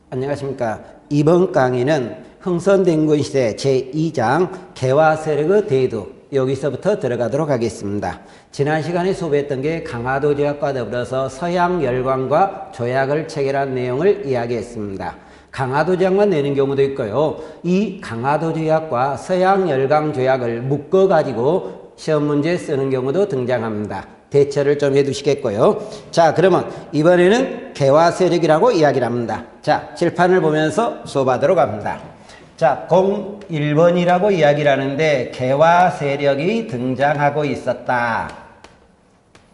안녕하십니까. 이번 강의는 흥선대원군시대 제2장 개화 세력의 대두, 여기서부터 들어가도록 하겠습니다. 지난 시간에 소개했던 게 강화도 조약과 더불어서 서양 열강과 조약을 체결한 내용을 이야기했습니다. 강화도 조약만 내는 경우도 있고요. 이 강화도 조약과 서양 열강 조약을 묶어가지고 시험 문제에 쓰는 경우도 등장합니다. 대처를 좀 해두시겠고요. 자, 그러면 이번에는 개화 세력이라고 이야기를 합니다. 자, 칠판을 보면서 수업하도록 합니다. 자, 01번이라고 이야기를 하는데 개화 세력이 등장하고 있었다.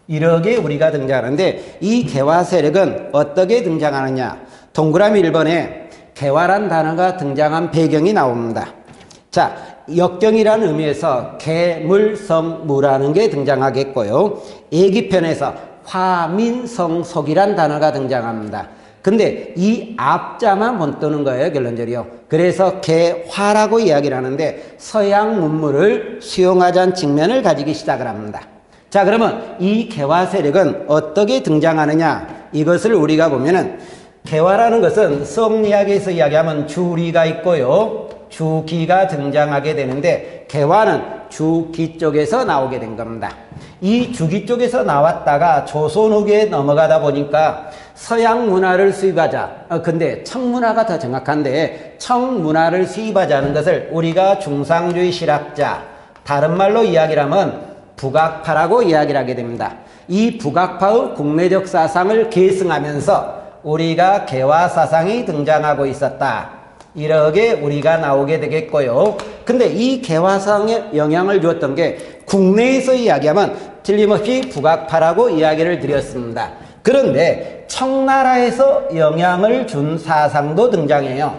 이렇게 우리가 등장하는데 이 개화 세력은 어떻게 등장하느냐. 동그라미 1번에 개화란 단어가 등장한 배경이 나옵니다. 자, 역경이라는 의미에서 개물성무라는 게 등장하겠고요. 예기편에서 화민성속이란 단어가 등장합니다. 근데 이 앞자만 본떠는 거예요, 결론적으로요. 그래서 개화라고 이야기를 하는데 서양 문물을 수용하자는 측면을 가지기 시작을 합니다. 자, 그러면 이 개화 세력은 어떻게 등장하느냐, 이것을 우리가 보면은 개화라는 것은 성리학에서 이야기하면 주리가 있고요, 주기가 등장하게 되는데 개화는 주기 쪽에서 나오게 된 겁니다. 이 주기 쪽에서 나왔다가 조선 후기에 넘어가다 보니까 서양 문화를 수입하자. 근데 청문화가 더 정확한데 청문화를 수입하자는 것을 우리가 중상주의 실학자, 다른 말로 이야기를 하면 북학파라고 이야기를 하게 됩니다. 이 북학파의 국내적 사상을 계승하면서 우리가 개화 사상이 등장하고 있었다. 이렇게 우리가 나오게 되겠고요. 근데 이 개화상에 영향을 주었던 게 국내에서 이야기하면 틀림없이 북학파라고 이야기를 드렸습니다. 그런데 청나라에서 영향을 준 사상도 등장해요.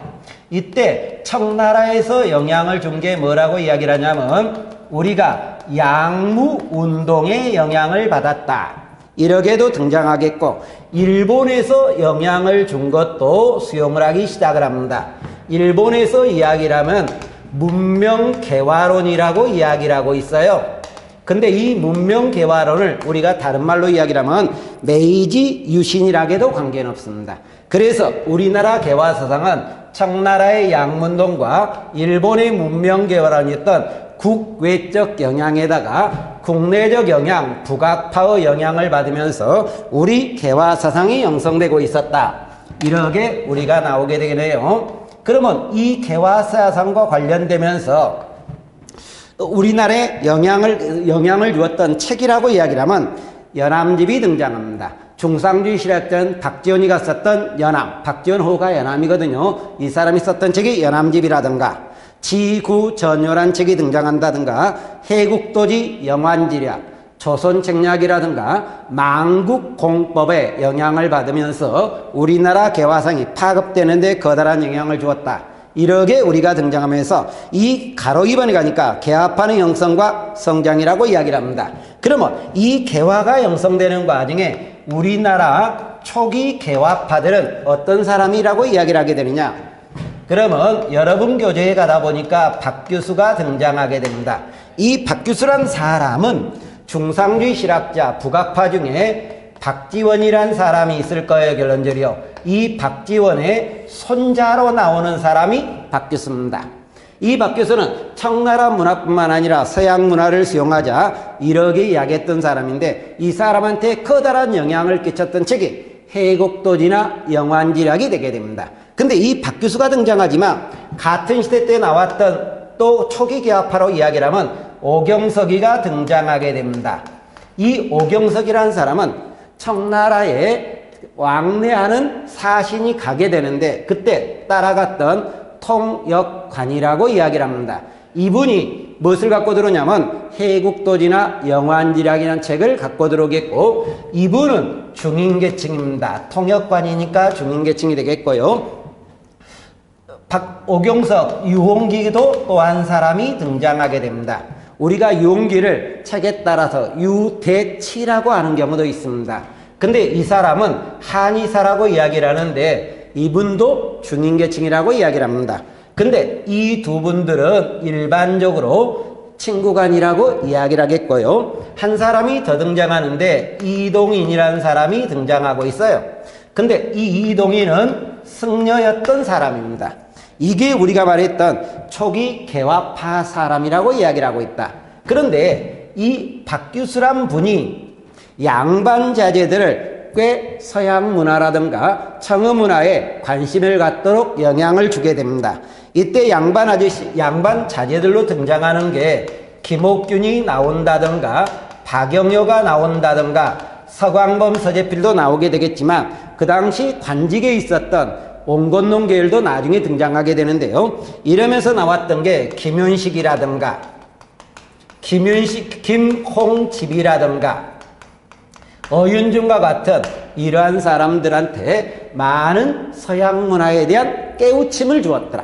이때 청나라에서 영향을 준 게 뭐라고 이야기를 하냐면 우리가 양무운동에 영향을 받았다. 이렇게도 등장하겠고, 일본에서 영향을 준 것도 수용을 하기 시작을 합니다. 일본에서 이야기를 하면 문명개화론이라고 이야기를 하고 있어요. 근데 이 문명개화론을 우리가 다른 말로 이야기를 하면 메이지 유신이라고도 관계는 없습니다. 그래서 우리나라 개화사상은 청나라의 양문동과 일본의 문명개화론이었던 국외적 영향에다가 국내적 영향, 북학파의 영향을 받으면서 우리 개화사상이 형성되고 있었다. 이렇게 우리가 나오게 되겠네요. 그러면 이 개화사상과 관련되면서 우리나라에 영향을 주었던 책이라고 이야기를 하면 연암집이 등장합니다. 중상주의 실학자인 박지원이가 썼던 연암, 박지원호가 연암이거든요. 이 사람이 썼던 책이 연암집이라든가 지구전요란 책이 등장한다든가 해국도지 영환지략, 조선책략이라든가 망국공법에 영향을 받으면서 우리나라 개화상이 파급되는 데 커다란 영향을 주었다. 이렇게 우리가 등장하면서 이 가로 2번에 가니까 개화파의 형성과 성장이라고 이야기를 합니다. 그러면 이 개화가 형성되는 과정에 우리나라 초기 개화파들은 어떤 사람이라고 이야기를 하게 되느냐. 그러면 여러분 교재에 가다 보니까 박규수가 등장하게 됩니다. 이 박규수란 사람은 중상주의 실학자 북학파 중에 박지원이란 사람이 있을 거예요, 결론적으로요. 이 박지원의 손자로 나오는 사람이 박규수입니다. 이 박규수는 청나라 문화뿐만 아니라 서양 문화를 수용하자 이렇게 이야기했던 사람인데 이 사람한테 커다란 영향을 끼쳤던 책이 해국도지나 영환지략이 되게 됩니다. 근데 이 박규수가 등장하지만 같은 시대 때 나왔던 또 초기 개화파로 이야기를 하면 오경석이가 등장하게 됩니다. 이 오경석이라는 사람은 청나라에 왕래하는 사신이 가게 되는데 그때 따라갔던 통역관이라고 이야기를 합니다. 이분이 무엇을 갖고 들어오냐면 해국도지나 영환지략이라는 책을 갖고 들어오겠고 이분은 중인계층입니다. 통역관이니까 중인계층이 되겠고요. 오경석, 유홍기도 또 한 사람이 등장하게 됩니다. 우리가 유홍기를 책에 따라서 유대치라고 하는 경우도 있습니다. 근데 이 사람은 한의사라고 이야기를 하는데 이분도 중인계층이라고 이야기를 합니다. 근데 이 두 분들은 일반적으로 친구간이라고 이야기를 하겠고요. 한 사람이 더 등장하는데 이동인이라는 사람이 등장하고 있어요. 근데 이 이동희는 승려였던 사람입니다. 이게 우리가 말했던 초기 개화파 사람이라고 이야기를 하고 있다. 그런데 이 박규수란 분이 양반 자제들을 꽤 서양 문화라든가 청어 문화에 관심을 갖도록 영향을 주게 됩니다. 이때 양반 자제들로 등장하는 게 김옥균이 나온다든가 박영효가 나온다든가 서광범, 서재필도 나오게 되겠지만 그 당시 관직에 있었던 온건농 계열도 나중에 등장하게 되는데요. 이러면서 나왔던 게 김윤식이라든가 김홍집이라든가 어윤중과 같은 이러한 사람들한테 많은 서양 문화에 대한 깨우침을 주었더라.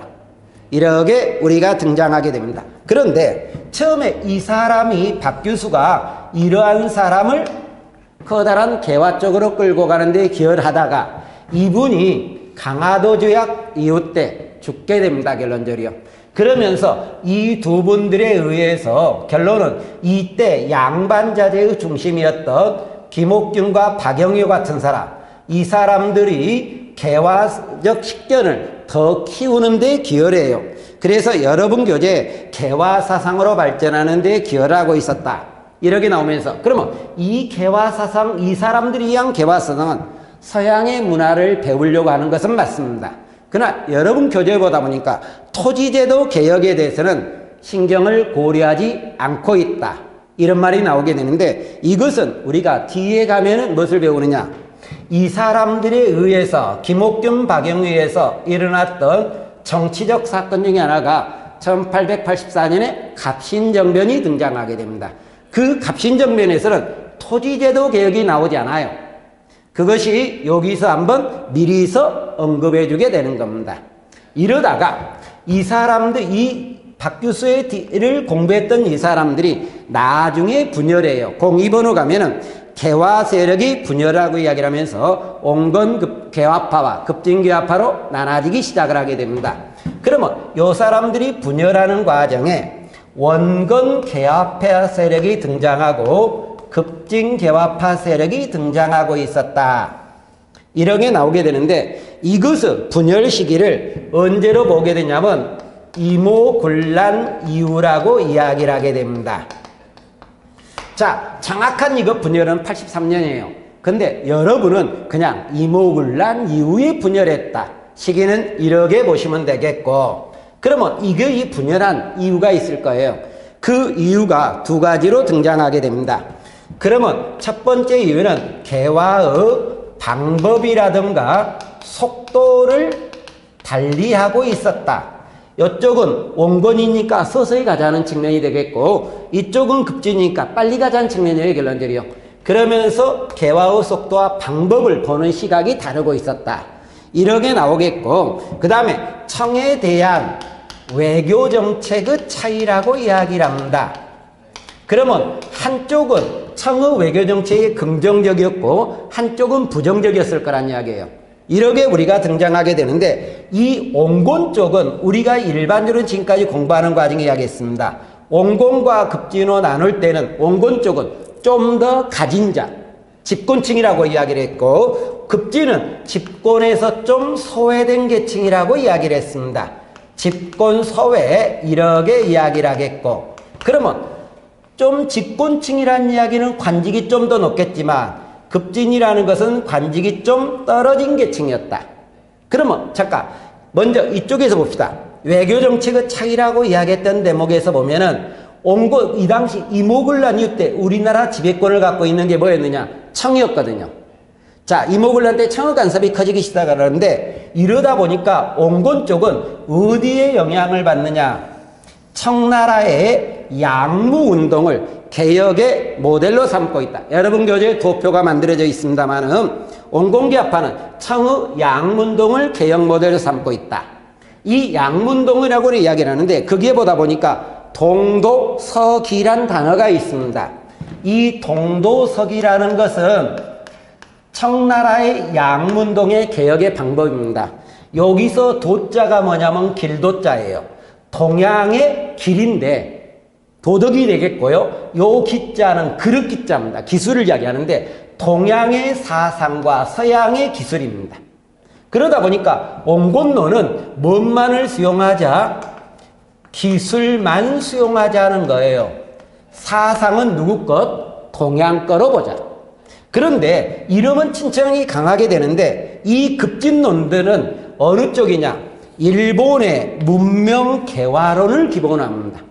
이렇게 우리가 등장하게 됩니다. 그런데 처음에 이 사람이 박규수가 이러한 사람을 커다란 개화 쪽으로 끌고 가는데 기여하다가 이분이 강화도 조약 이후 때 죽게 됩니다. 결론적으로요. 그러면서 이 두 분들에 의해서 결론은 이때 양반자제의 중심이었던 김옥균과 박영효 같은 사람, 이 사람들이 개화적 식견을 더 키우는 데 기여를 해요. 그래서 여러분 교재에 개화사상으로 발전하는 데 기여를 하고 있었다. 이렇게 나오면서 그러면 이 개화사상, 이 사람들이 위한 개화사상은 서양의 문화를 배우려고 하는 것은 맞습니다. 그러나 여러분 교재에 보다 보니까 토지제도 개혁에 대해서는 신경을 고려하지 않고 있다. 이런 말이 나오게 되는데 이것은 우리가 뒤에 가면은 무엇을 배우느냐? 이 사람들에 의해서 김옥균, 박영효에 의해서 일어났던 정치적 사건 중에 하나가 1884년에 갑신정변이 등장하게 됩니다. 그 갑신정변에서는 토지제도 개혁이 나오지 않아요. 그것이 여기서 한번 미리서 언급해 주게 되는 겁니다. 이러다가 이 사람들, 이 박규수를 공부했던 이 사람들이 나중에 분열해요. 02번호 가면은 개화 세력이 분열하고 이야기를 하면서 온건 개화파와 급진개화파로 나눠지기 시작을 하게 됩니다. 그러면 이 사람들이 분열하는 과정에 원건 개화파 세력이 등장하고 급진개화파 세력이 등장하고 있었다. 이런 게 나오게 되는데 이것은 분열 시기를 언제로 보게 되냐면 이모군란 이후라고 이야기를 하게 됩니다. 자, 정확한 이거 분열은 83년이에요. 근데 여러분은 그냥 이모군란 이후에 분열했다. 시기는 이렇게 보시면 되겠고 그러면 이게 이 분열한 이유가 있을 거예요. 그 이유가 두 가지로 등장하게 됩니다. 그러면 첫 번째 이유는 개화의 방법이라든가 속도를 달리하고 있었다. 이쪽은 원건이니까 서서히 가자는 측면이 되겠고 이쪽은 급진이니까 빨리 가자는 측면이에요. 결론적으로요. 그러면서 개화의 속도와 방법을 보는 시각이 다르고 있었다. 이렇게 나오겠고 그 다음에 청에 대한 외교정책의 차이라고 이야기를 합니다. 그러면 한쪽은 청의 외교정책이 긍정적이었고 한쪽은 부정적이었을 거란 이야기예요. 이렇게 우리가 등장하게 되는데 이 온건 쪽은 우리가 일반적으로 지금까지 공부하는 과정에 이야기했습니다. 온건과 급진으로 나눌 때는 온건 쪽은 좀 더 가진 자, 집권층이라고 이야기를 했고 급진은 집권에서 좀 소외된 계층이라고 이야기를 했습니다. 집권 소외 이렇게 이야기를 하겠고 그러면 좀 집권층이라는 이야기는 관직이 좀 더 높겠지만 급진이라는 것은 관직이 좀 떨어진 계층이었다. 그러면 잠깐 먼저 이쪽에서 봅시다. 외교정책의 차이라고 이야기했던 대목에서 보면은 온건 이 당시 이모군란 이후 때 우리나라 지배권을 갖고 있는 게 뭐였느냐? 청이었거든요. 자, 이모군란 때 청의 간섭이 커지기 시작하는데 이러다 보니까 온건 쪽은 어디에 영향을 받느냐? 청나라의 양무운동을 개혁의 모델로 삼고 있다. 여러분 교재에 도표가 만들어져 있습니다만은 온건개화파는 청의 양문동을 개혁 모델로 삼고 있다. 이 양문동이라고 이야기를 하는데 거기에 보다 보니까 동도서기란 단어가 있습니다. 이 동도서기라는 것은 청나라의 양문동의 개혁의 방법입니다. 여기서 도자가 뭐냐면 길도자예요. 동양의 길인데 도덕이 되겠고요. 요 기자는 그릇 기자입니다. 기술을 이야기하는데 동양의 사상과 서양의 기술입니다. 그러다 보니까 온건노는 뭔만을 수용하자? 기술만 수용하자는 거예요. 사상은 누구 것? 동양 거로 보자. 그런데 이러면 친척이 강하게 되는데 이 급진론들은 어느 쪽이냐? 일본의 문명개화론을 기본으로 합니다.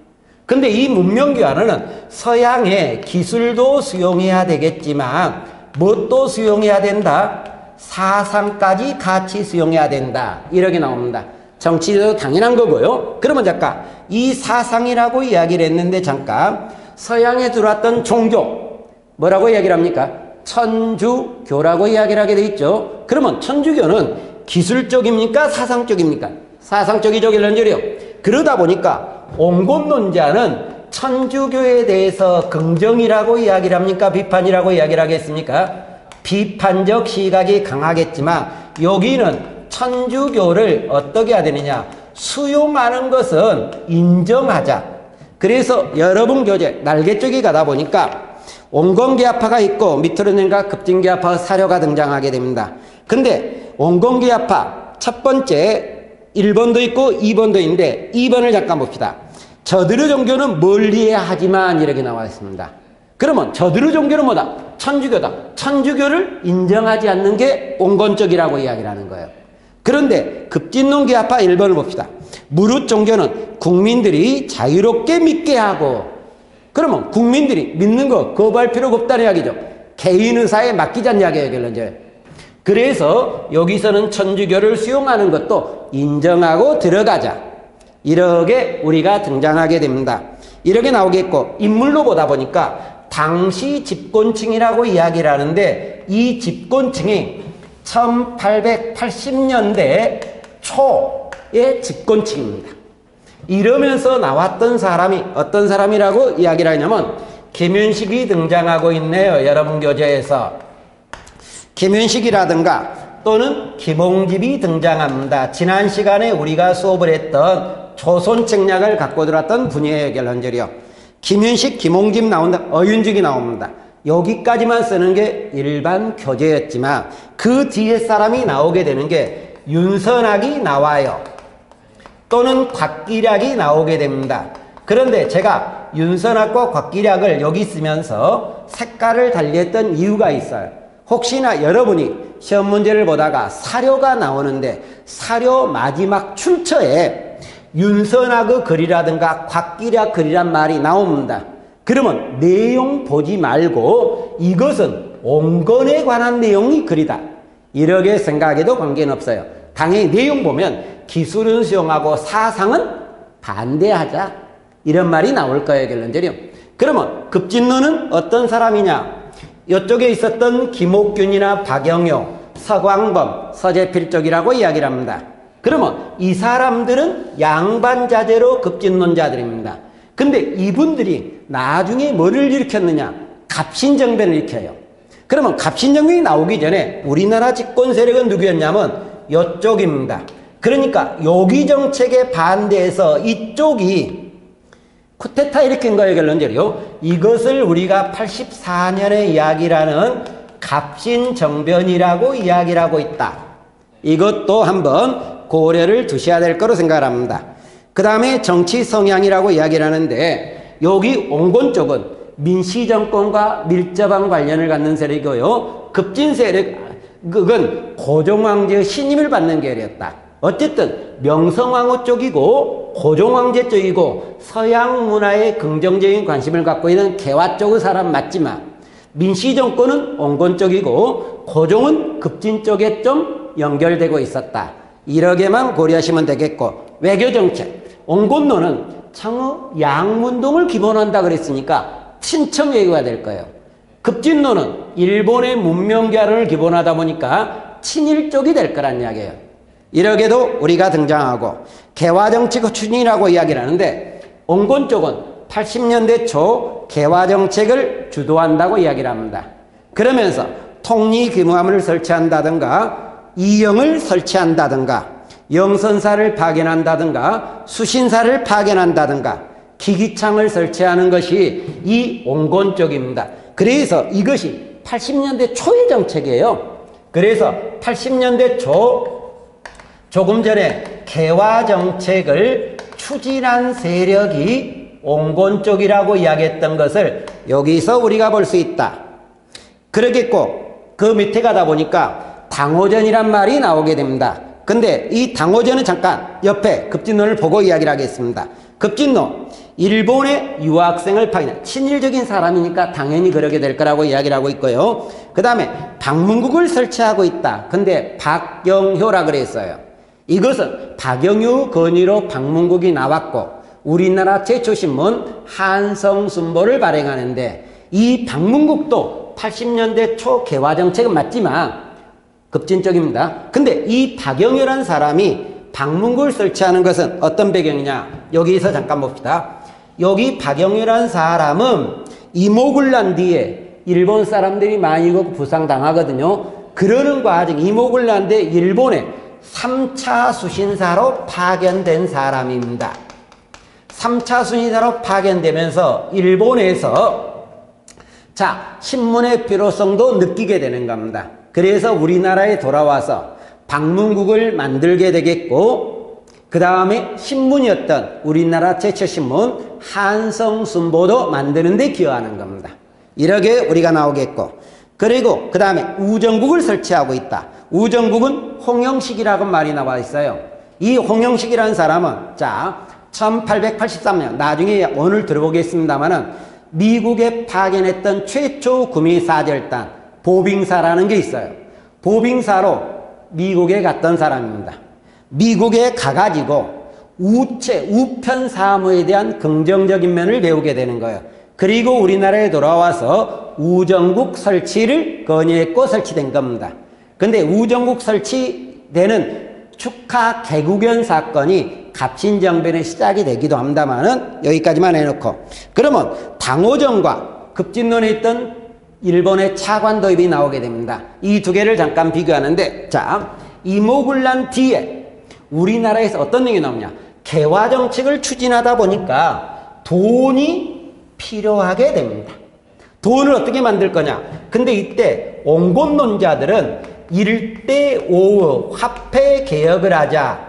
근데 이 문명개화론은 서양의 기술도 수용해야 되겠지만 무엇도 수용해야 된다? 사상까지 같이 수용해야 된다. 이렇게 나옵니다. 정치도 당연한 거고요. 그러면 잠깐 이 사상이라고 이야기를 했는데 잠깐 서양에 들어왔던 종교 뭐라고 이야기를 합니까? 천주교라고 이야기를 하게 돼 있죠. 그러면 천주교는 기술적입니까? 사상적입니까? 사상적이죠, 결론적이요. 그러다 보니까 온건론자는 천주교에 대해서 긍정이라고 이야기를 합니까? 비판이라고 이야기를 하겠습니까? 비판적 시각이 강하겠지만 여기는 천주교를 어떻게 해야 되느냐? 수용하는 것은 인정하자. 그래서 여러분 교재 날개 쪽에 가다 보니까 온건계합파가 있고 밑으로 내가 급진계합파 사료가 등장하게 됩니다. 근데 온건계합파 첫 번째 1번도 있고 2번도 있는데 2번을 잠깐 봅시다. 저들의 종교는 멀리해야 하지만 이렇게 나와 있습니다. 그러면 저들의 종교는 뭐다? 천주교다. 천주교를 인정하지 않는 게 온건적이라고 이야기를 하는 거예요. 그런데 급진론계합파 1번을 봅시다. 무릇 종교는 국민들이 자유롭게 믿게 하고 그러면 국민들이 믿는 거 거부할 필요가 없다는 이야기죠. 개인 의사에 맡기자는 이야기예요, 결론적으로. 그래서 여기서는 천주교를 수용하는 것도 인정하고 들어가자. 이렇게 우리가 등장하게 됩니다. 이렇게 나오겠고 인물로 보다 보니까 당시 집권층이라고 이야기를 하는데 이 집권층이 1880년대 초의 집권층입니다. 이러면서 나왔던 사람이 어떤 사람이라고 이야기를 하냐면 김윤식이 등장하고 있네요. 여러분 교재에서. 김윤식이라든가 또는 김홍집이 등장합니다. 지난 시간에 우리가 수업을 했던 조선책략을 갖고 들어왔던 분이에요. 결론적이요. 김윤식, 김홍집 나온다. 어윤직이 나옵니다. 여기까지만 쓰는 게 일반 교재였지만 그 뒤에 사람이 나오게 되는 게 윤선학이 나와요. 또는 곽기략이 나오게 됩니다. 그런데 제가 윤선학과 곽기략을 여기 쓰면서 색깔을 달리했던 이유가 있어요. 혹시나 여러분이 시험 문제를 보다가 사료가 나오는데 사료 마지막 출처에 윤선학의 글이라든가 곽기략 글이란 말이 나옵니다. 그러면 내용 보지 말고 이것은 온건에 관한 내용이 글이다. 이렇게 생각해도 관계는 없어요. 당연히 내용 보면 기술은 수용하고 사상은 반대하자. 이런 말이 나올 거예요, 결론적으로. 그러면 급진론은 어떤 사람이냐? 이쪽에 있었던 김옥균이나 박영효, 서광범, 서재필 쪽이라고 이야기를 합니다. 그러면 이 사람들은 양반자재로 급진론자들입니다. 근데 이분들이 나중에 뭐를 일으켰느냐? 갑신정변을 일으켜요. 그러면 갑신정변이 나오기 전에 우리나라 집권 세력은 누구였냐면 이쪽입니다. 그러니까 여기 정책에 반대해서 이쪽이 쿠데타 일으킨 거예요, 결론적으로. 이것을 우리가 84년에 이야기를 하는 갑신정변이라고 이야기를 하고 있다. 이것도 한번 고려를 두셔야 될 거로 생각을 합니다. 그 다음에 정치 성향이라고 이야기를 하는데 여기 온건 쪽은 민시정권과 밀접한 관련을 갖는 세력이고요. 급진 세력은 고종황제의 신임을 받는 계열이었다. 어쨌든 명성황후 쪽이고 고종황제 쪽이고 서양 문화에 긍정적인 관심을 갖고 있는 개화 쪽의 사람 맞지만 민시정권은 온건 쪽이고 고종은 급진 쪽에 좀 연결되고 있었다. 이렇게만 고려하시면 되겠고 외교정책 온건론은 창의 양문동을 기본한다 그랬으니까 친척 외교가 될 거예요. 급진론은 일본의 문명개화론을 기본하다 보니까 친일 쪽이 될 거란 이야기예요. 이렇게도 우리가 등장하고 개화정책 추진이라고 이야기를 하는데 온건 쪽은 80년대 초 개화정책을 주도한다고 이야기를 합니다. 그러면서 통리규모함을 설치한다든가 이영을 설치한다든가 영선사를 파견한다든가 수신사를 파견한다든가 기기창을 설치하는 것이 이 온건 쪽입니다. 그래서 이것이 80년대 초의 정책이에요. 그래서 80년대 초 조금 전에 개화 정책을 추진한 세력이 온건 쪽이라고 이야기했던 것을 여기서 우리가 볼 수 있다. 그러겠고 그 밑에 가다 보니까 당호전이란 말이 나오게 됩니다. 근데 이 당호전은 잠깐 옆에 급진론을 보고 이야기를 하겠습니다. 급진론, 일본의 유학생을 파견한 친일적인 사람이니까 당연히 그러게 될 거라고 이야기를 하고 있고요. 그 다음에 방문국을 설치하고 있다. 근데 박영효라 그랬어요. 이것은 박영효 건의로 방문국이 나왔고 우리나라 최초 신문 한성순보를 발행하는데 이 방문국도 80년대 초 개화 정책은 맞지만 급진적입니다. 근데 이 박영효라는 사람이 방문국을 설치하는 것은 어떤 배경이냐? 여기서 잠깐 봅시다. 여기 박영효라는 사람은 이목을 난 뒤에 일본 사람들이 많이 부상당하거든요. 그러는 과정 이목을 난 뒤에 일본에 3차 수신사로 파견된 사람입니다. 3차 수신사로 파견되면서 일본에서 신문의 필요성도 느끼게 되는 겁니다. 그래서 우리나라에 돌아와서 방문국을 만들게 되겠고 그 다음에 신문이었던 우리나라 최초 신문 한성순보도 만드는 데 기여하는 겁니다. 이렇게 우리가 나오겠고 그리고 그 다음에 우정국을 설치하고 있다. 우정국은 홍영식이라고 말이 나와 있어요. 이 홍영식이라는 사람은 1883년 나중에 오늘 들어보겠습니다만은 미국에 파견했던 최초 구미사절단 보빙사라는 게 있어요. 보빙사로 미국에 갔던 사람입니다. 미국에 가가지고 우편 사무에 대한 긍정적인 면을 배우게 되는 거예요. 그리고 우리나라에 돌아와서 우정국 설치를 건의했고 설치된 겁니다. 근데 우정국 설치되는 축하 개국연 사건이 갑신정변의 시작이 되기도 합니다만은 여기까지만 해놓고 그러면 당호전과 급진론에 있던 일본의 차관 도입이 나오게 됩니다. 이 두 개를 잠깐 비교하는데 이목을 난 뒤에 우리나라에서 어떤 얘기 나오냐? 개화 정책을 추진하다 보니까 돈이 필요하게 됩니다. 돈을 어떻게 만들 거냐? 근데 이때 온건론자들은 1대5 화폐 개혁을 하자.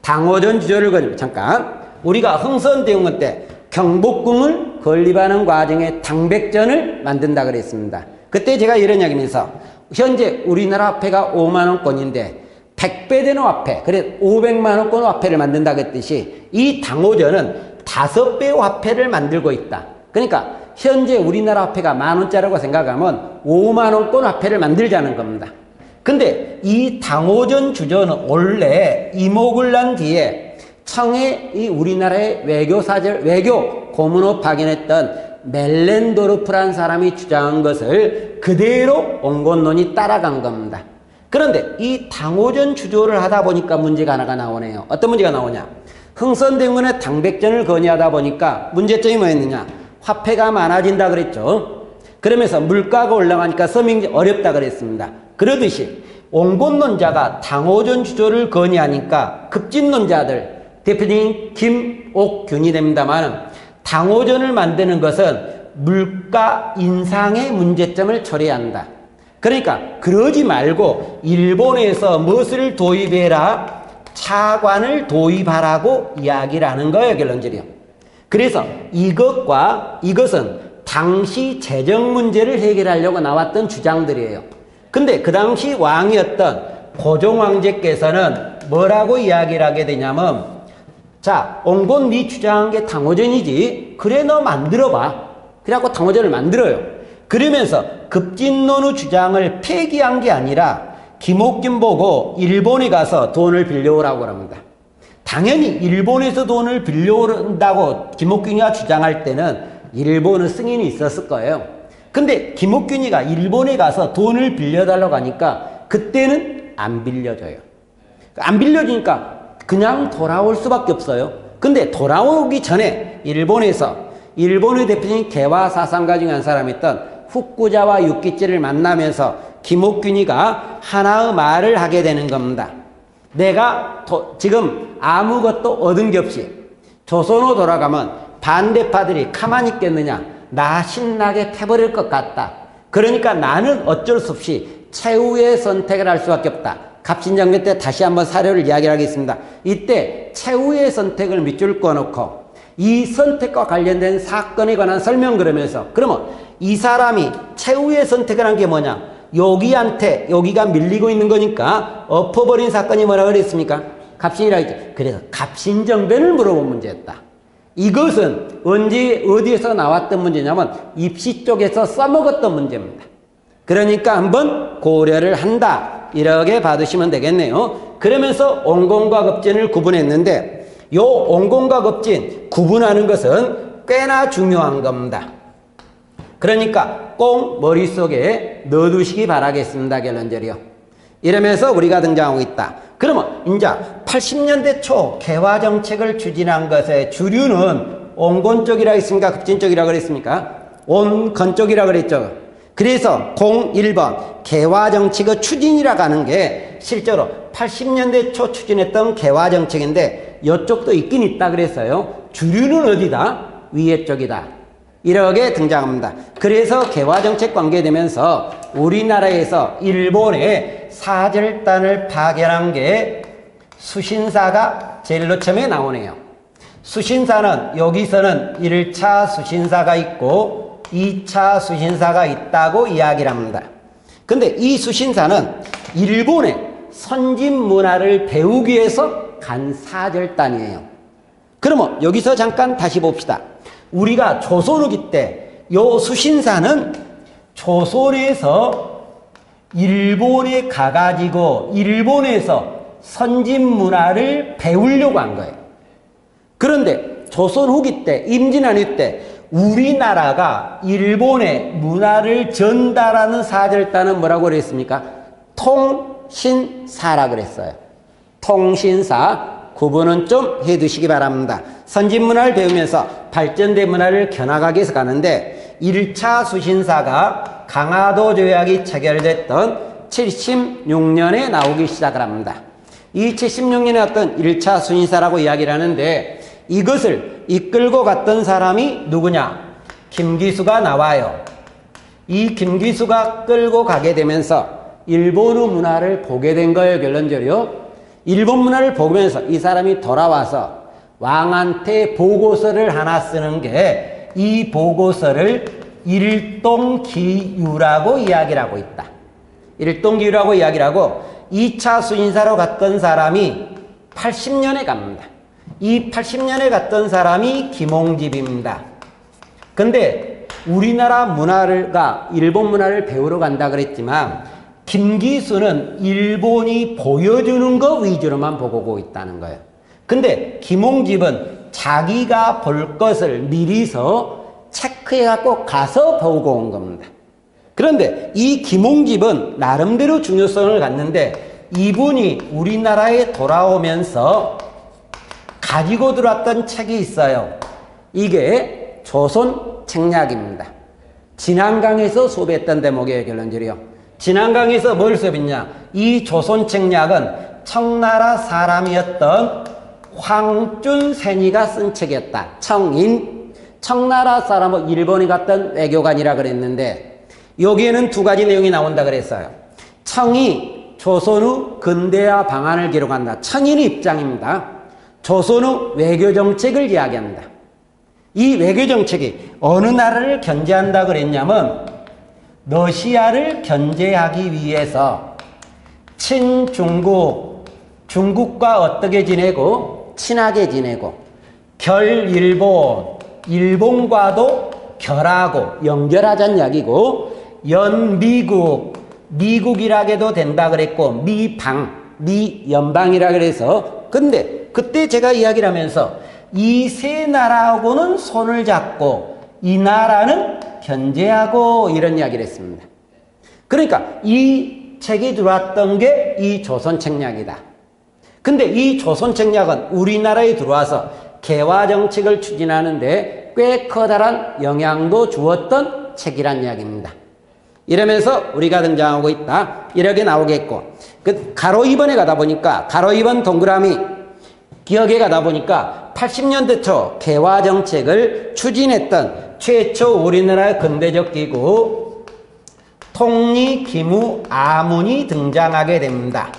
당호전 주조를 건립. 잠깐 우리가 흥선대원군 때 경복궁을 건립하는 과정에 당백전을 만든다 그랬습니다. 그때 제가 이런 이야기면서 현재 우리나라 화폐가 5만원권인데 100배 되는 화폐, 그래 500만원권 화폐를 만든다 그랬듯이 이 당호전은 5배 화폐를 만들고 있다. 그러니까 현재 우리나라 화폐가 만원짜리라고 생각하면 5만원권 화폐를 만들자는 겁니다. 근데 이 당호전 주조는 원래 이목을 난 뒤에 청해 이 우리나라의 외교 고문으로 파견했던 멜렌도르프라는 사람이 주장한 것을 그대로 온건론이 따라간 겁니다. 그런데 이 당호전 주조를 하다 보니까 문제가 하나가 나오네요. 어떤 문제가 나오냐? 흥선대원군의 당백전을 건의하다 보니까 문제점이 뭐였느냐? 화폐가 많아진다 그랬죠. 그러면서 물가가 올라가니까 서민이 어렵다 그랬습니다. 그러듯이 온건론자가 당호전 주조를 건의하니까 급진론자들 대표적인 김옥균이 됩니다만 당호전을 만드는 것은 물가 인상의 문제점을 처리해야 한다. 그러니까 그러지 말고 일본에서 무엇을 도입해라? 차관을 도입하라고 이야기를 하는 거예요. 결론적이요. 그래서 이것은 당시 재정 문제를 해결하려고 나왔던 주장들이에요. 근데 그 당시 왕이었던 고종 황제께서는 뭐라고 이야기를 하게 되냐면 온건 네 주장한 게 당호전이지. 그래 너 만들어봐. 그래갖고 당호전을 만들어요. 그러면서 급진론의 주장을 폐기한 게 아니라 김옥균 보고 일본에 가서 돈을 빌려오라고 합니다. 당연히 일본에서 돈을 빌려온다고 김옥균이가 주장할 때는 일본의 승인이 있었을 거예요. 근데 김옥균이가 일본에 가서 돈을 빌려달라고 하니까 그때는 안 빌려줘요. 안 빌려주니까 그냥 돌아올 수밖에 없어요. 근데 돌아오기 전에 일본의 대표적인 개화 사상가 중에 한 사람이었던 후쿠자와 유키치를 만나면서 김옥균이가 하나의 말을 하게 되는 겁니다. 내가 지금 아무것도 얻은 게 없이 조선으로 돌아가면 반대파들이 가만히 있겠느냐. 나 신나게 패버릴 것 같다. 그러니까 나는 어쩔 수 없이 최후의 선택을 할 수밖에 없다. 갑신정변 때 다시 한번 사례를 이야기하겠습니다. 이때 최후의 선택을 밑줄 꺼놓고 이 선택과 관련된 사건에 관한 설명 그러면서 그러면 이 사람이 최후의 선택을 한 게 뭐냐? 여기한테 여기가 밀리고 있는 거니까 엎어버린 사건이 뭐라고 그랬습니까? 갑신이라고 했죠. 그래서 갑신정변을 물어본 문제였다. 이것은 언제 어디에서 나왔던 문제냐면 입시 쪽에서 써먹었던 문제입니다. 그러니까 한번 고려를 한다. 이렇게 받으시면 되겠네요. 그러면서 온건과 급진을 구분했는데 요 온건과 급진 구분하는 것은 꽤나 중요한 겁니다. 그러니까 꼭 머릿속에 넣어두시기 바라겠습니다. 결론적이요. 이러면서 우리가 등장하고 있다. 그러면 이제 80년대 초 개화정책을 추진한 것의 주류는 온건 쪽이라 했습니까? 급진 쪽이라 그랬습니까? 온건 쪽이라 그랬죠. 그래서 01번 개화정책의 추진이라고 하는 게 실제로 80년대 초 추진했던 개화정책인데 이쪽도 있긴 있다 그랬어요. 주류는 어디다? 위에 쪽이다. 이렇게 등장합니다. 그래서 개화정책 관계되면서 우리나라에서 일본의 사절단을 파견한 게 수신사가 제일로 처음에 나오네요. 수신사는 여기서는 1차 수신사가 있고 2차 수신사가 있다고 이야기를 합니다. 근데 이 수신사는 일본의 선진 문화를 배우기 위해서 간 사절단이에요. 그러면 여기서 잠깐 다시 봅시다. 우리가 조선 후기 때 요 수신사는 조선에서 일본에 가가지고 일본에서 선진 문화를 배우려고 한 거예요. 그런데 조선 후기 때 임진왜란 때 우리나라가 일본의 문화를 전달하는 사절단은 뭐라고 그랬습니까? 통신사라 그랬어요. 통신사 구분은 좀 해두시기 바랍니다. 선진문화를 배우면서 발전된 문화를 견학하기 위해서 가는데 1차 수신사가 강화도 조약이 체결됐던 76년에 나오기 시작을 합니다. 이 76년에 어떤 1차 수신사라고 이야기를 하는데 이것을 이끌고 갔던 사람이 누구냐? 김기수가 나와요. 이 김기수가 끌고 가게 되면서 일본의 문화를 보게 된 거예요. 결론적으로 일본 문화를 보면서 이 사람이 돌아와서 왕한테 보고서를 하나 쓰는 게 이 보고서를 일동기유라고 이야기를 하고 있다. 일동기유라고 이야기를 하고 2차 수신사로 갔던 사람이 80년에 갑니다. 이 80년에 갔던 사람이 김홍집입니다. 근데 우리나라 문화가 일본 문화를 배우러 간다 그랬지만 김기수는 일본이 보여주는 것 위주로만 보고 오고 있다는 거예요. 근데 김홍집은 자기가 볼 것을 미리서 체크해갖고 가서 보고 온 겁니다. 그런데 이 김홍집은 나름대로 중요성을 갖는데 이분이 우리나라에 돌아오면서 가지고 들어왔던 책이 있어요. 이게 조선 책략입니다. 지난 강에서 수업했던 대목이에요. 결론적으로요. 지난 강에서 뭘 수업했냐? 이 조선 책략은 청나라 사람이었던 황준센이가 쓴 책이었다. 청나라 사람은 일본에 갔던 외교관이라 그랬는데 여기에는 두 가지 내용이 나온다 그랬어요. 청이 조선의 근대화 방안을 기록한다. 청인의 입장입니다. 조선의 외교정책을 이야기합니다. 이 외교정책이 어느 나라를 견제한다 그랬냐면 러시아를 견제하기 위해서 친중국, 중국과 어떻게 지내고 친하게 지내고 결일본, 일본과도 결하고 연결하자는 이야기고 연미국, 미국이라 해도 된다 그랬고 미연방이라 그래서 근데 그때 제가 이야기를 하면서 이 세 나라하고는 손을 잡고 이 나라는 견제하고 이런 이야기를 했습니다. 그러니까 이 책이 들어왔던 게 이 조선 책략이다. 근데 이 조선 책략은 우리나라에 들어와서 개화 정책을 추진하는데 꽤 커다란 영향도 주었던 책이란 이야기입니다. 이러면서 우리가 등장하고 있다. 이렇게 나오겠고 그 가로 2번에 가다 보니까 가로 2번 동그라미 기억에 가다 보니까 80년대 초 개화 정책을 추진했던 최초 우리나라의 근대적 기구 통리기무아문이 등장하게 됩니다.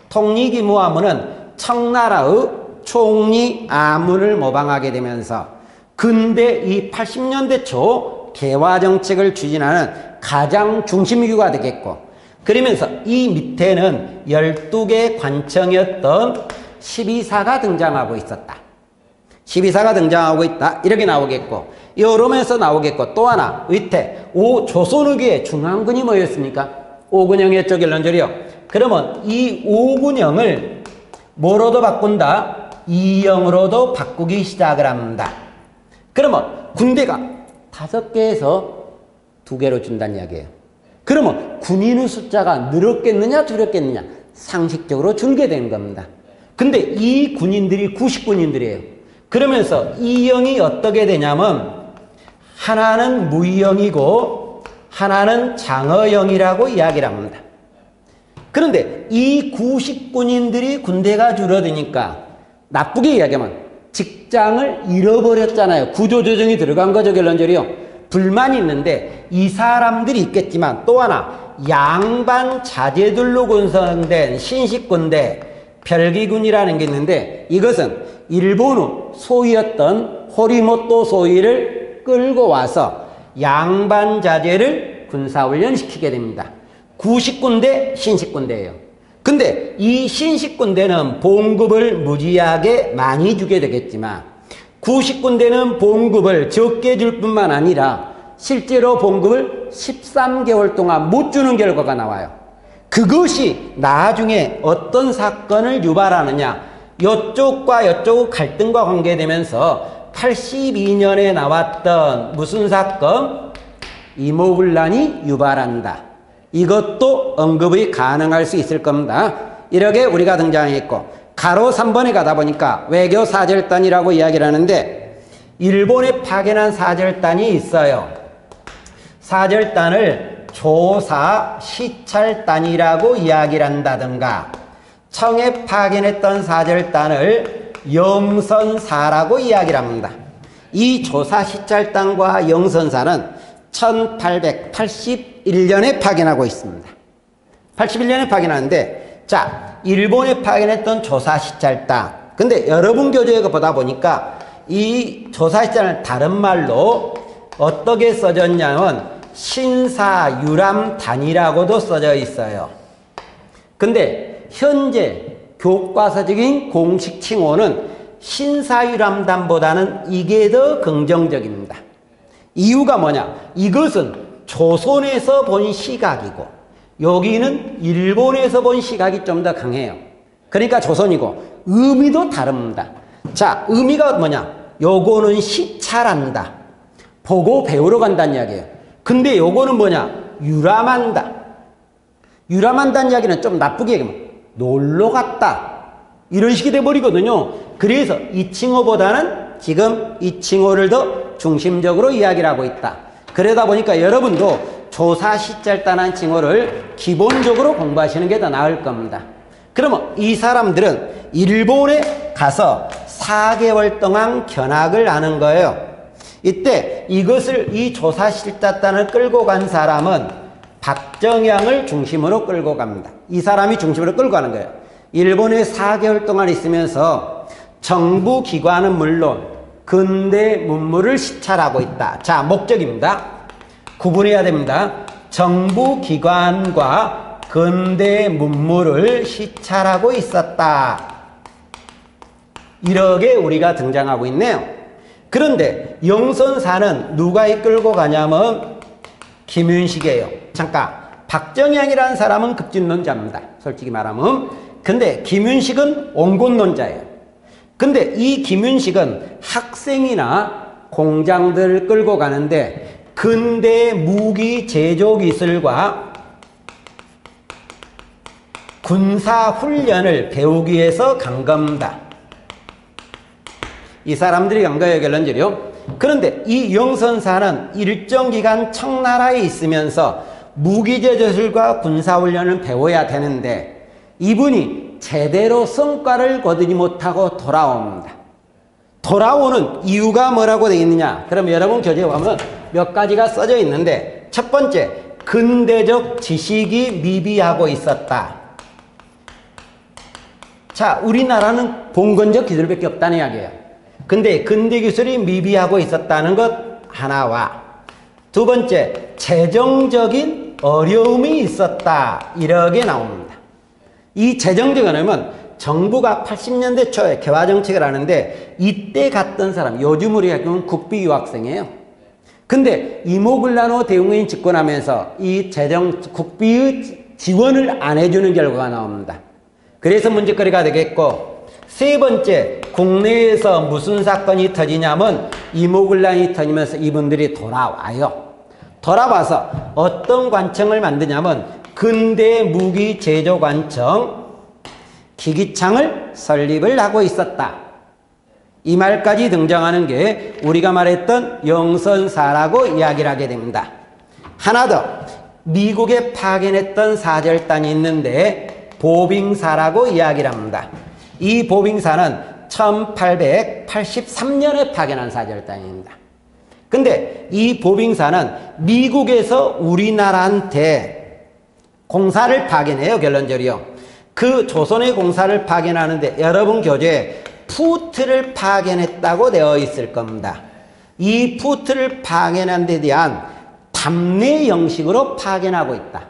통리기무아문은 청나라의 총리아문을 모방하게 되면서 근대 이 80년대 초 개화 정책을 추진하는 가장 중심기구가 되겠고, 그러면서 이 밑에는 12개 관청이었던 12사가 등장하고 있었다. 12사가 등장하고 있다. 이렇게 나오겠고, 이러면서 나오겠고, 또 하나 밑에 조선의교의 중앙군이 뭐였습니까? 오군영이었죠, 결론적으로. 그러면 이 오군영을 뭐로도 바꾼다? 이영으로도 바꾸기 시작을 합니다. 그러면 군대가 5개에서 2개로 준다는 이야기예요. 그러면 군인의 숫자가 늘었겠느냐 줄었겠느냐? 상식적으로 줄게 되는 겁니다. 근데 이 군인들이 90군인들이에요. 그러면서 이영이 어떻게 되냐면 하나는 무이영이고 하나는 장어영이라고 이야기를 합니다. 그런데 이 90군인들이 군대가 줄어드니까 나쁘게 이야기하면 직장을 잃어버렸잖아요. 구조조정이 들어간 거죠, 결론적으로. 불만이 있는데 이 사람들이 있겠지만 또 하나 양반 자제들로 구성된 신식군대 별기군이라는 게 있는데, 이것은 일본의 소위였던 호리모토 소위를 끌고 와서 양반 자제를 군사훈련시키게 됩니다. 구식군대, 신식군대예요. 근데 이 신식군대는 봉급을 무지하게 많이 주게 되겠지만 구식군대는 봉급을 적게 줄 뿐만 아니라 실제로 봉급을 13개월 동안 못 주는 결과가 나와요. 그것이 나중에 어떤 사건을 유발하느냐, 이쪽과 이쪽 갈등과 관계되면서 82년에 나왔던 무슨 사건? 이모군란이 유발한다. 이것도 언급이 가능할 수 있을 겁니다. 이렇게 우리가 등장했고, 가로 3번에 가다 보니까 외교 사절단이라고 이야기를 하는데 일본에 파견한 사절단이 있어요. 사절단을 조사 시찰단이라고 이야기를 한다든가, 청에 파견했던 사절단을 영선사라고 이야기를 합니다. 이 조사 시찰단과 영선사는 1881년에 파견하고 있습니다. 81년에 파견하는데, 자, 일본에 파견했던 조사 시찰단. 근데 여러분 교재에 보다 보니까 이 조사 시찰을 다른 말로 어떻게 써졌냐면 신사유람단이라고도 써져 있어요. 근데 현재 교과서적인 공식 칭호는 신사유람단보다는 이게 더 긍정적입니다. 이유가 뭐냐? 이것은 조선에서 본 시각이고 여기는 일본에서 본 시각이 좀 더 강해요. 그러니까 조선이고 의미도 다릅니다. 자, 의미가 뭐냐? 요거는 시찰한다. 보고 배우러 간다는 이야기예요. 근데 요거는 뭐냐? 유람한다. 유람한다는 이야기는 좀 나쁘게 얘기하면 놀러 갔다. 이런 식이 돼버리거든요. 그래서 이 칭호보다는 지금 이 칭호를 더 중심적으로 이야기를 하고 있다. 그러다 보니까 여러분도 조사 시찰단한 칭호를 기본적으로 공부하시는 게 더 나을 겁니다. 그러면 이 사람들은 일본에 가서 4개월 동안 견학을 하는 거예요. 이때 이 조사 시찰단을 끌고 간 사람은 박정양을 중심으로 끌고 갑니다. 이 사람이 중심으로 끌고 가는 거예요. 일본에 4개월 동안 있으면서 정부 기관은 물론 근대 문물을 시찰하고 있다. 자, 목적입니다. 구분해야 됩니다. 정부 기관과 근대 문물을 시찰하고 있었다. 이렇게 우리가 등장하고 있네요. 그런데 영선사는 누가 이끌고 가냐면 김윤식이에요. 잠깐, 박정양이라는 사람은 급진론자입니다. 솔직히 말하면. 근데 김윤식은 온건론자예요. 근데 이 김윤식은 학생이나 공장들을 끌고 가는데 근대 무기 제조 기술과 군사 훈련을 배우기 위해서 간 겁니다. 이 사람들이 간 거예요, 결론적으로. 그런데 이 영선사는 일정 기간 청나라에 있으면서 무기 제조술과 군사 훈련을 배워야 되는데 이분이 제대로 성과를 거두지 못하고 돌아옵니다. 돌아오는 이유가 뭐라고 되어 있느냐? 그럼 여러분 교재에 보면 몇 가지가 써져 있는데, 첫 번째, 근대적 지식이 미비하고 있었다. 자, 우리나라는 봉건적 기술밖에 없다는 이야기예요. 근데 근대 기술이 미비하고 있었다는 것 하나와, 두 번째, 재정적인 어려움이 있었다. 이렇게 나옵니다. 이 재정적 어려움은 정부가 80년대 초에 개화정책을 하는데, 이때 갔던 사람, 요즘 우리가 보면 국비 유학생이에요. 근데 이모글라노 대응이 집권하면서 이 국비의 지원을 안 해주는 결과가 나옵니다. 그래서 문제거리가 되겠고, 세 번째, 국내에서 무슨 사건이 터지냐면 이모글란이 터지면서 이분들이 돌아와요. 돌아와서 어떤 관청을 만드냐면 근대 무기 제조 관청 기기창을 설립을 하고 있었다. 이 말까지 등장하는 게 우리가 말했던 영선사라고 이야기를 하게 됩니다. 하나 더, 미국에 파견했던 사절단이 있는데 보빙사라고 이야기를 합니다. 이 보빙사는 1883년에 파견한 사절단입니다. 근데 이 보빙사는 미국에서 우리나라한테 공사를 파견해요, 결론적으로요. 그 조선의 공사를 파견하는데 여러분 교재에 푸트를 파견했다고 되어 있을 겁니다. 이 푸트를 파견한 데 대한 답례 형식으로 파견하고 있다.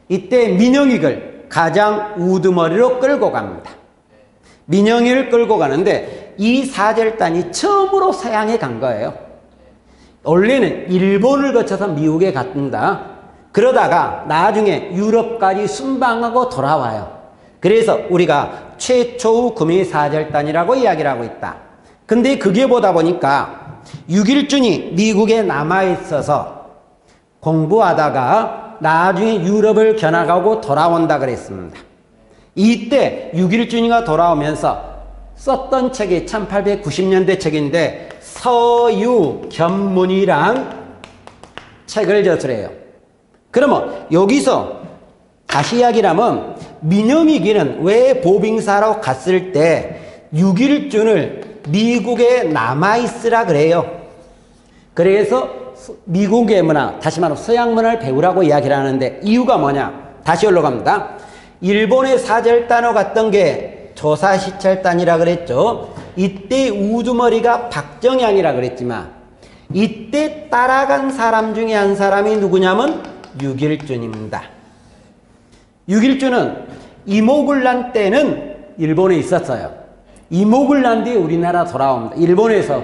이때 민영익을 가장 우두머리로 끌고 갑니다. 민영익을 끌고 가는데 이 사절단이 처음으로 서양에 간 거예요. 원래는 일본을 거쳐서 미국에 갔습니다. 그러다가 나중에 유럽까지 순방하고 돌아와요. 그래서 우리가 최초의 구미 사절단이라고 이야기를 하고 있다. 근데 그게 보다 보니까 6.1준이 미국에 남아있어서 공부하다가 나중에 유럽을 겨나가고 돌아온다 그랬습니다. 이때 6.1준이가 돌아오면서 썼던 책이 1890년대 책인데 서유견문이란 책을 저술해요. 그러면 여기서 다시 이야기를 하면 민영익이는 왜 보빙사로 갔을 때 6.1준을 미국에 남아있으라 그래요. 그래서 미국의 문화, 다시 말하면 서양 문화를 배우라고 이야기를 하는데 이유가 뭐냐? 다시 올라갑니다. 일본의 사절단으로 갔던 게 조사시찰단이라 그랬죠. 이때 우두머리가 박정양이라 그랬지만 이때 따라간 사람 중에 한 사람이 누구냐면 6.1준입니다. 6.1준은 이모굴란 때는 일본에 있었어요. 이모굴란 뒤에 우리나라 돌아옵니다. 일본에서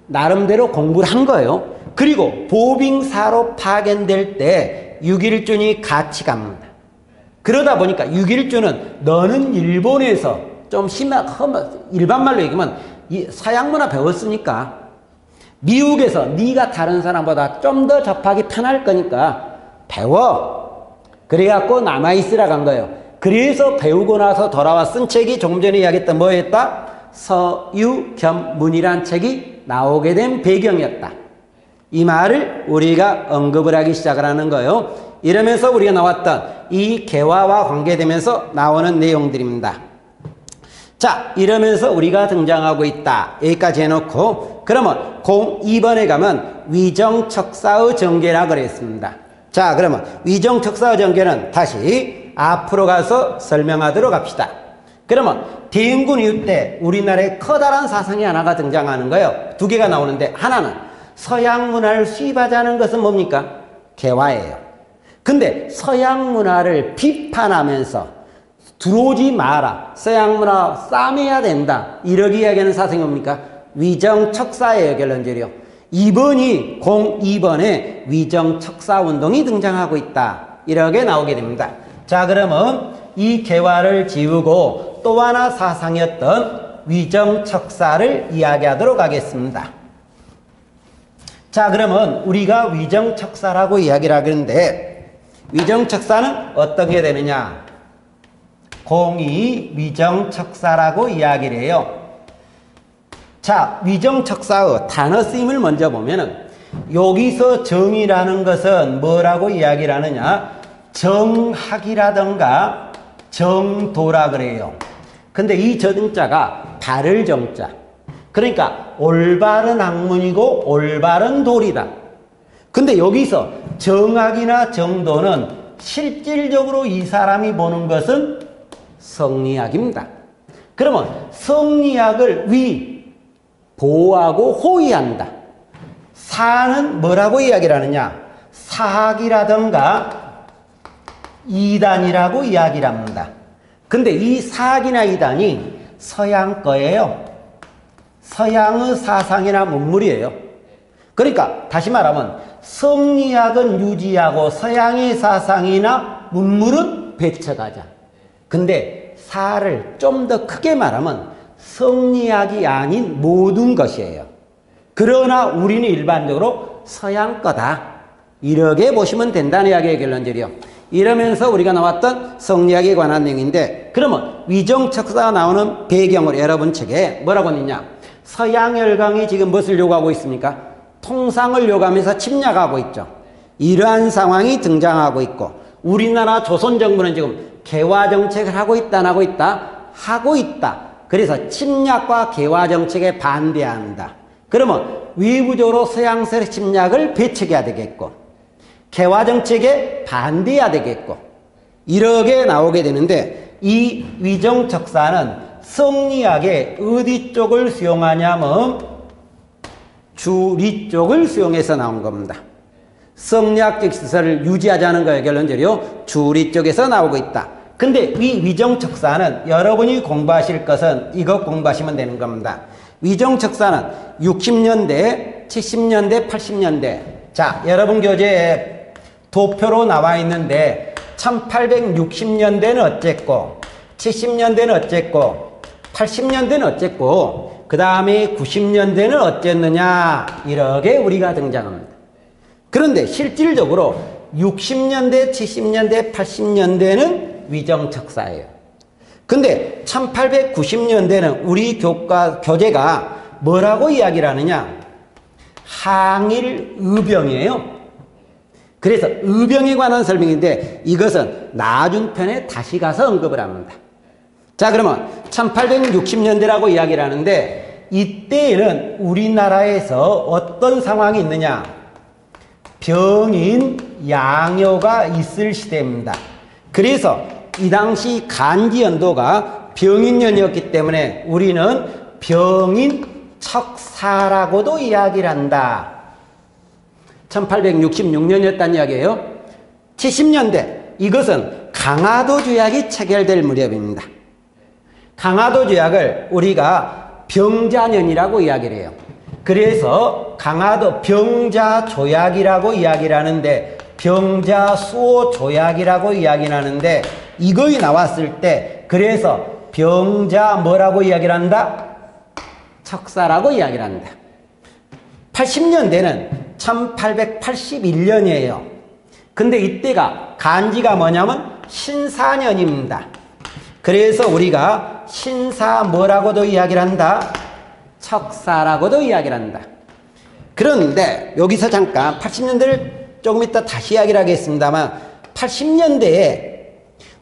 나름대로 공부를 한 거예요. 그리고 보빙사로 파견될 때 6.1준이 같이 갑니다. 그러다 보니까 6.1준은 너는 일본에서 좀 일반 말로 얘기하면 서양 문화 배웠으니까 미국에서 네가 다른 사람보다 좀 더 접하기 편할 거니까 배워. 그래갖고 남아있으라 간 거예요. 그래서 배우고 나서 돌아와 쓴 책이 조금 전에 이야기했던 뭐였다? 서유견문이란 책이 나오게 된 배경이었다. 이 말을 우리가 언급을 하기 시작을 하는 거예요. 이러면서 우리가 나왔던 이 개화와 관계되면서 나오는 내용들입니다. 자, 이러면서 우리가 등장하고 있다. 여기까지 해놓고 그러면 02번에 가면 위정척사의 전개라 그랬습니다. 자, 그러면 위정척사의 전개는 다시 앞으로 가서 설명하도록 합시다. 그러면 대인군 이후 때 우리나라에 커다란 사상이 하나가 등장하는 거예요. 두 개가 나오는데 하나는 서양 문화를 수입하자는 것은 뭡니까? 개화예요. 근데 서양 문화를 비판하면서 들어오지 마라. 서양 문화 싸매야 된다. 이러기 이야기하는 사상이 뭡니까? 위정척사예요, 결론적으로. 02번에 위정척사 운동이 등장하고 있다. 이렇게 나오게 됩니다. 자, 그러면 이 개화를 지우고 또 하나 사상이었던 위정척사를 이야기하도록 하겠습니다. 자, 그러면 우리가 위정척사라고 이야기를 하는데 위정척사는 어떤 게 되느냐? 02 위정척사라고 이야기를 해요. 자, 위정척사의 단어 쓰임을 먼저 보면은 여기서 정이라는 것은 뭐라고 이야기를 하느냐? 정학이라든가 정도라 그래요. 근데 이 정자가 바를 정자. 그러니까 올바른 학문이고 올바른 도리다. 근데 여기서 정학이나 정도는 실질적으로 이 사람이 보는 것은 성리학입니다. 그러면 성리학을 보호하고 호위한다. 사는 뭐라고 이야기를 하느냐? 사학이라든가 이단이라고 이야기를 합니다. 근데 이 사학이나 이단이 서양 거예요. 서양의 사상이나 문물이에요. 그러니까 다시 말하면 성리학은 유지하고 서양의 사상이나 문물은 배척하자. 근데 사를 좀 더 크게 말하면 성리학이 아닌 모든 것이에요. 그러나 우리는 일반적으로 서양 거다. 이렇게 보시면 된다는 이야기의 결론적이요. 이러면서 우리가 나왔던 성리학에 관한 내용인데, 그러면 위정척사가 나오는 배경을 여러분 책에 뭐라고 했느냐? 서양 열강이 지금 무엇을 요구하고 있습니까? 통상을 요구하면서 침략하고 있죠. 이러한 상황이 등장하고 있고, 우리나라 조선정부는 지금 개화정책을 하고 있다, 안 하고 있다? 하고 있다. 그래서 침략과 개화정책에 반대한다. 그러면 외부적으로 서양 세력 침략을 배척해야 되겠고, 개화정책에 반대해야 되겠고, 이렇게 나오게 되는데, 이 위정척사는 성리학의 어디 쪽을 수용하냐면 주리 쪽을 수용해서 나온 겁니다. 성리학적 시설을 유지하자는 거예요. 결론적으로 주리 쪽에서 나오고 있다. 근데 이 위정척사는 여러분이 공부하실 것은 이것 공부하시면 되는 겁니다. 위정척사는 60년대, 70년대, 80년대. 자, 여러분 교재에 도표로 나와 있는데 1860년대는 어쨌고 70년대는 어쨌고 80년대는 어쨌고 그 다음에 90년대는 어쨌느냐, 이렇게 우리가 등장합니다. 그런데 실질적으로 60년대, 70년대, 80년대는 위정척사예요. 근데 1890년대는 우리 교재가 뭐라고 이야기를 하느냐? 항일의병이에요. 그래서 의병에 관한 설명인데 이것은 나중 편에 다시 가서 언급을 합니다. 자, 그러면 1860년대라고 이야기를 하는데 이때에는 우리나라에서 어떤 상황이 있느냐? 병인 양요가 있을 시대입니다. 그래서 이 당시 간지연도가 병인년이었기 때문에 우리는 병인 척사라고도 이야기를 한다. 1866년이었다는 이야기예요. 70년대, 이것은 강화도 조약이 체결될 무렵입니다. 강화도 조약을 우리가 병자년이라고 이야기를 해요. 그래서 강화도 병자 조약이라고 이야기를 하는데, 병자 수호 조약이라고 이야기를 하는데, 이거이 나왔을 때 그래서 병자 뭐라고 이야기를 한다? 척사라고 이야기를 한다. 80년대는 1881년이에요. 근데 이때가 간지가 뭐냐면 신사년입니다. 그래서 우리가 신사 뭐라고도 이야기를 한다? 척사라고도 이야기를 한다. 그런데 여기서 잠깐 80년대를 조금 이따 다시 이야기를 하겠습니다만 80년대에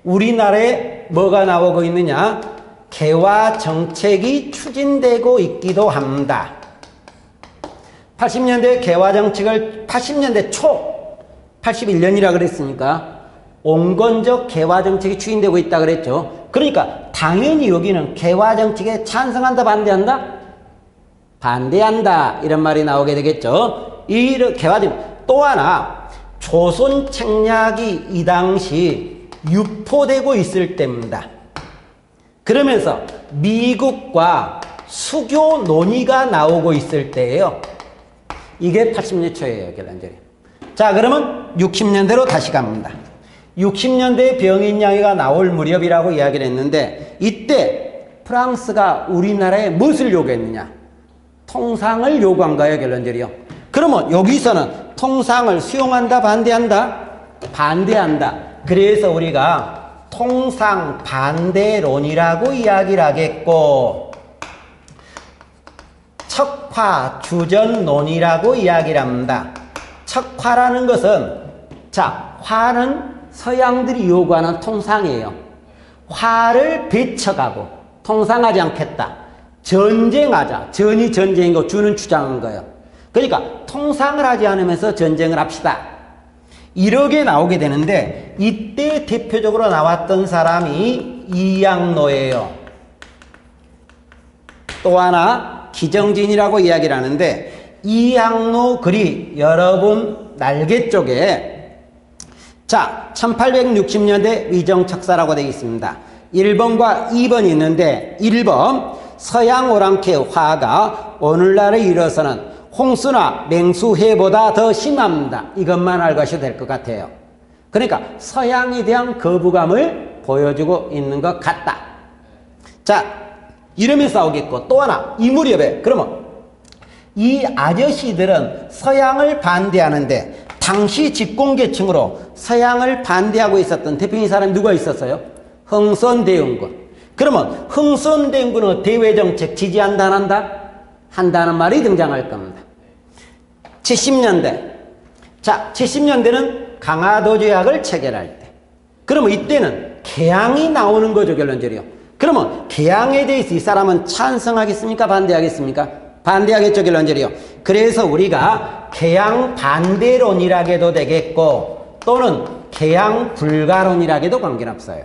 우리나라에 뭐가 나오고 있느냐? 개화 정책이 추진되고 있기도 합니다. 80년대 개화 정책을 80년대 초 81년이라 그랬으니까 온건적 개화 정책이 추진되고 있다 그랬죠. 그러니까 당연히 여기는 개화 정책에 찬성한다, 반대한다? 반대한다, 이런 말이 나오게 되겠죠. 이 개화 정책 또 하나, 조선 책략이 이 당시 유포되고 있을 때입니다. 그러면서 미국과 수교 논의가 나오고 있을 때예요. 이게 80년 초예요, 결론적으로. 자, 그러면 60년대로 다시 갑니다. 60년대에 병인양이가 나올 무렵이라고 이야기를 했는데, 이때 프랑스가 우리나라에 무엇을 요구했느냐? 통상을 요구한 거예요, 결론적으로. 그러면 여기서는 통상을 수용한다, 반대한다? 반대한다. 그래서 우리가 통상 반대론이라고 이야기를 하겠고, 척화 주전론이라고 이야기를 합니다. 척화라는 것은, 자, 화는 서양들이 요구하는 통상이에요. 화를 배척하고 통상하지 않겠다. 전쟁하자. 전이 전쟁이고 주는 주장한 거예요. 그러니까 통상을 하지 않으면서 전쟁을 합시다. 이렇게 나오게 되는데 이때 대표적으로 나왔던 사람이 이양로예요. 또 하나 기정진이라고 이야기를 하는데 이양로 글이 여러분 날개 쪽에 자 1860년대 위정척사라고 되어 있습니다. 1번과 2번이 있는데 1번 서양 오랑캐 화가 오늘날에 이르러서는 홍수나 맹수해보다 더 심합니다. 이것만 알고 가셔도 될 것 같아요. 그러니까 서양에 대한 거부감을 보여주고 있는 것 같다. 자, 이러면서 나오겠고 또 하나 이 무렵에 그러면 이 아저씨들은 서양을 반대하는데 당시 집권계층으로 서양을 반대하고 있었던 대표적인 사람이 누가 있었어요? 흥선대원군. 그러면 흥선대원군은 대외정책 지지한다 안 한다? 한다는 말이 등장할 겁니다. 70년대. 자, 70년대는 강화도 조약을 체결할 때. 그러면 이때는 개항이 나오는 거죠, 결론적으로. 그러면 개항에 대해서 이 사람은 찬성하겠습니까? 반대하겠습니까? 반대하겠죠, 결론적으로. 그래서 우리가 개항 반대론이라고 해도 되겠고 또는 개항 불가론이라고 해도 관계는 없어요.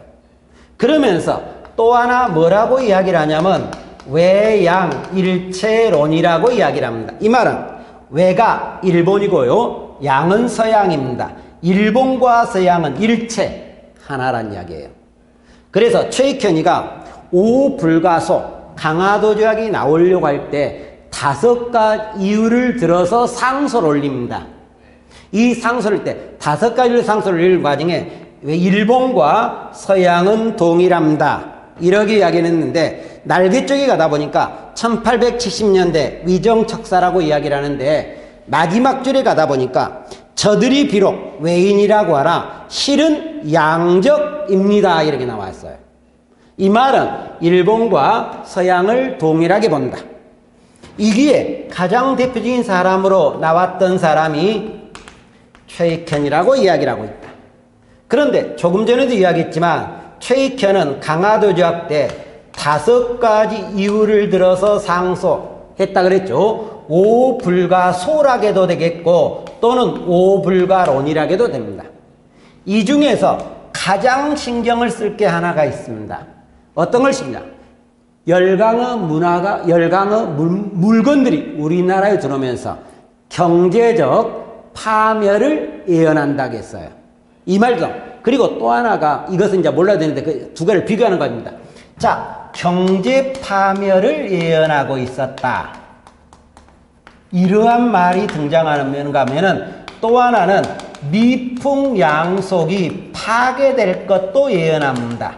그러면서 또 하나 뭐라고 이야기를 하냐면 외양일체론이라고 이야기를 합니다. 이 말은 외가 일본이고요. 양은 서양입니다. 일본과 서양은 일체 하나란 이야기예요. 그래서 최익현이가 오불가소 강화도 조약이 나오려고 할 때 5가지 이유를 들어서 상소를 올립니다. 이 상소를 때 5가지를 상소를 올릴 과정에 왜 일본과 서양은 동일합니다. 이렇게 이야기를 했는데 날개 쪽에 가다 보니까 1870년대 위정척사라고 이야기를 하는데 마지막 줄에 가다 보니까 저들이 비록 외인이라고 하나 실은 양적입니다. 이렇게 나왔어요. 이 말은 일본과 서양을 동일하게 본다. 이기에 가장 대표적인 사람으로 나왔던 사람이 최익현이라고 이야기를 하고 있다. 그런데 조금 전에도 이야기했지만 최익현은 강화도 조약 때 5가지 이유를 들어서 상소했다 그랬죠. 오불가소라게도 되겠고 또는 오불가론이라게도 됩니다. 이 중에서 가장 신경을 쓸 게 하나가 있습니다. 어떤 걸 신경? 열강의 문화가 열강의 물건들이 우리나라에 들어오면서 경제적 파멸을 예언한다고 했어요. 이 말도 그리고 또 하나가 이것은 이제 몰라야 되는데 그 두 개를 비교하는 겁니다. 자, 경제 파멸을 예언하고 있었다. 이러한 말이 등장하는가 하면은 또 하나는 미풍양속이 파괴될 것도 예언합니다.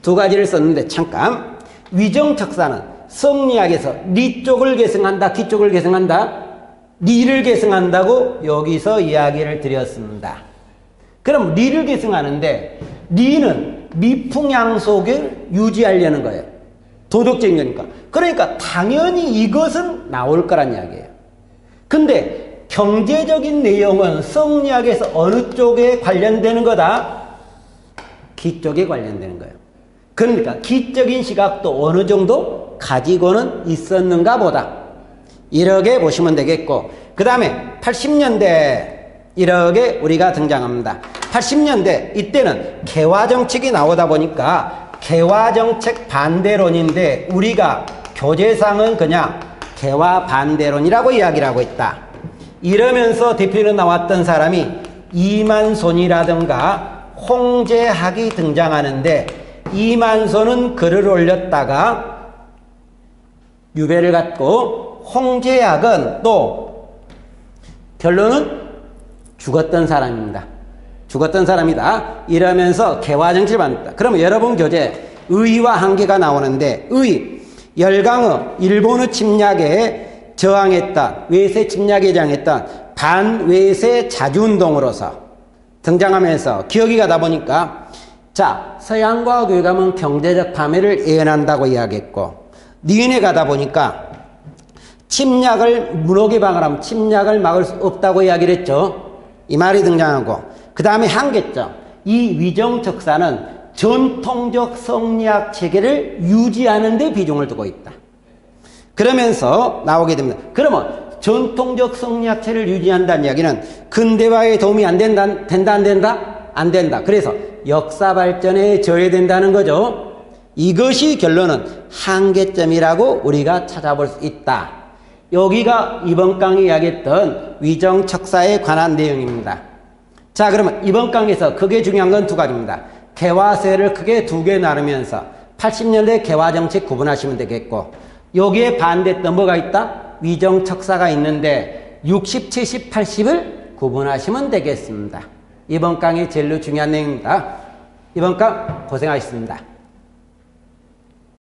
2가지를 썼는데 잠깐 위정척사는 성리학에서 리 쪽을 계승한다, 기 쪽을 계승한다, 리를 계승한다고 여기서 이야기를 드렸습니다. 그럼 리를 계승하는데 리는 미풍양속을 유지하려는 거예요. 도덕적인 거니까. 그러니까 당연히 이것은 나올 거란 이야기예요. 근데 경제적인 내용은 성리학에서 어느 쪽에 관련되는 거다? 기 쪽에 관련되는 거예요. 그러니까 기적인 시각도 어느 정도 가지고는 있었는가 보다. 이렇게 보시면 되겠고 그 다음에 80년대 이렇게 우리가 등장합니다. 80년대 이때는 개화정책이 나오다 보니까 개화정책 반대론인데 우리가 교재상은 그냥 개화 반대론이라고 이야기를 하고 있다. 이러면서 대표로 나왔던 사람이 이만손이라든가 홍제학이 등장하는데 이만손은 글을 올렸다가 유배를 갖고 홍제학은 또 결론은 죽었던 사람입니다. 죽었던 사람이다. 이러면서 개화정책을 만든다. 그러면 여러분 교재 의와 한계가 나오는데 의, 열강의 일본의 침략에 저항했던 외세 침략에 저항했던 반외세 자주운동으로서 등장하면서 기억이 가다 보니까 자 서양과 교감은 경제적 파멸을 예언한다고 이야기했고 니은에 가다 보니까 침략을 문호개방을 하면 침략을 막을 수 없다고 이야기를 했죠. 이 말이 등장하고 그 다음에 한계점 이 위정척사는 전통적 성리학 체계를 유지하는 데 비중을 두고 있다. 그러면서 나오게 됩니다. 그러면 전통적 성리학 체를 유지한다는 이야기는 근대화에 도움이 안 된다, 안 된다? 안 된다. 그래서 역사 발전에 저해된다는 거죠. 이것이 결론은 한계점이라고 우리가 찾아볼 수 있다. 여기가 이번 강의 이야기했던 위정척사에 관한 내용입니다. 자, 그러면 이번 강의에서 크게 중요한 건 두 가지입니다. 개화세를 크게 두 개 나누면서 80년대 개화정책 구분하시면 되겠고, 여기에 반대했던 뭐가 있다? 위정척사가 있는데 60, 70, 80을 구분하시면 되겠습니다. 이번 강의 제일 중요한 내용입니다. 이번 강 고생하셨습니다.